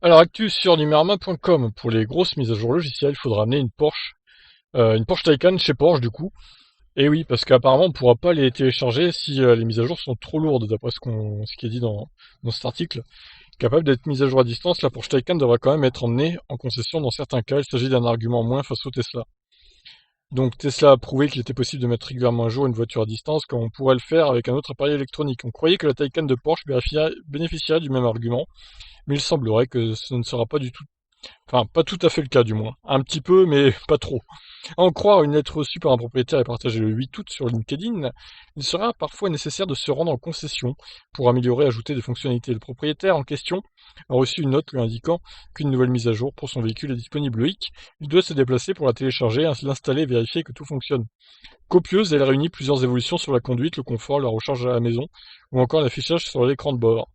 Alors, actu sur numerama.com. Pour les grosses mises à jour logicielles, il faudra amener une Porsche Taycan chez Porsche du coup. Et oui, parce qu'apparemment on pourra pas les télécharger si les mises à jour sont trop lourdes, d'après ce qui est dit dans cet article. Capable d'être mise à jour à distance, la Porsche Taycan devra quand même être emmenée en concession dans certains cas. Il s'agit d'un argument en moins face au Tesla. Donc Tesla a prouvé qu'il était possible de mettre régulièrement à jour une voiture à distance, comme on pourrait le faire avec un autre appareil électronique. On croyait que la Taycan de Porsche bénéficierait du même argument, mais il semblerait que ce ne sera pas du tout, enfin pas tout à fait le cas du moins. Un petit peu, mais pas trop. À en croire une lettre reçue par un propriétaire et partagée le 8 août sur LinkedIn, il sera parfois nécessaire de se rendre en concession pour améliorer et ajouter des fonctionnalités. Le propriétaire en question a reçu une note lui indiquant qu'une nouvelle mise à jour pour son véhicule est disponible. Loïc, il doit se déplacer pour la télécharger, l'installer et vérifier que tout fonctionne. Copieuse, elle réunit plusieurs évolutions sur la conduite, le confort, la recharge à la maison ou encore l'affichage sur l'écran de bord.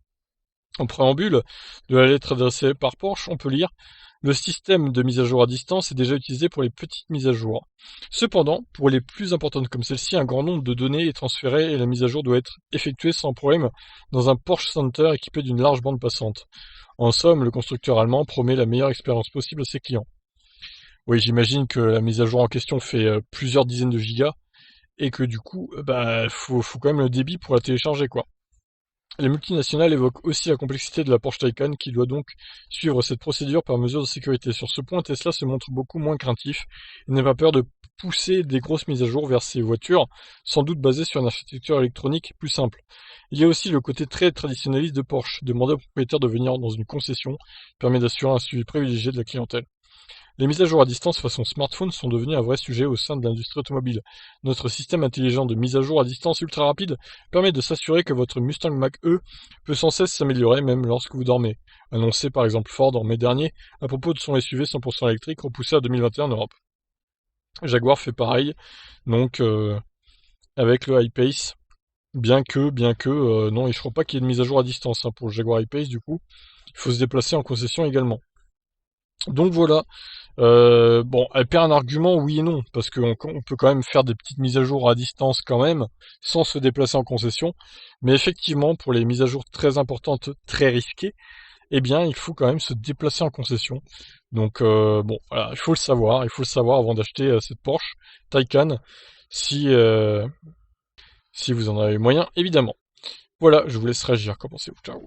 En préambule de la lettre adressée par Porsche, on peut lire: le système de mise à jour à distance est déjà utilisé pour les petites mises à jour. Cependant, pour les plus importantes comme celle-ci, un grand nombre de données est transféré et la mise à jour doit être effectuée sans problème dans un Porsche Center équipé d'une large bande passante. En somme, le constructeur allemand promet la meilleure expérience possible à ses clients. Oui, j'imagine que la mise à jour en question fait plusieurs dizaines de gigas et que du coup, faut quand même le débit pour la télécharger, quoi. Les multinationales évoquent aussi la complexité de la Porsche Taycan qui doit donc suivre cette procédure par mesure de sécurité. Sur ce point, Tesla se montre beaucoup moins craintif et n'a pas peur de pousser des grosses mises à jour vers ses voitures, sans doute basées sur une architecture électronique plus simple. Il y a aussi le côté très traditionnaliste de Porsche. Demander au propriétaire de venir dans une concession permet d'assurer un suivi privilégié de la clientèle. Les mises à jour à distance façon smartphone sont devenues un vrai sujet au sein de l'industrie automobile. Notre système intelligent de mise à jour à distance ultra rapide permet de s'assurer que votre Mustang Mach-E peut sans cesse s'améliorer même lorsque vous dormez. Annoncé par exemple Ford en mai dernier à propos de son SUV 100% électrique repoussé à 2021 en Europe. Jaguar fait pareil, donc avec le I-Pace, non, et je crois pas qu'il y ait de mise à jour à distance pour le Jaguar I-Pace du coup. Il faut se déplacer en concession également. Donc voilà. Bon, elle perd un argument, oui et non, parce qu'on peut quand même faire des petites mises à jour à distance quand même, sans se déplacer en concession. Mais effectivement, pour les mises à jour très importantes, très risquées, eh bien, il faut quand même se déplacer en concession. Donc bon, voilà, il faut le savoir avant d'acheter cette Porsche Taycan, si si vous en avez moyen, évidemment. Voilà, je vous laisse réagir. Qu'en pensez-vous? Ciao.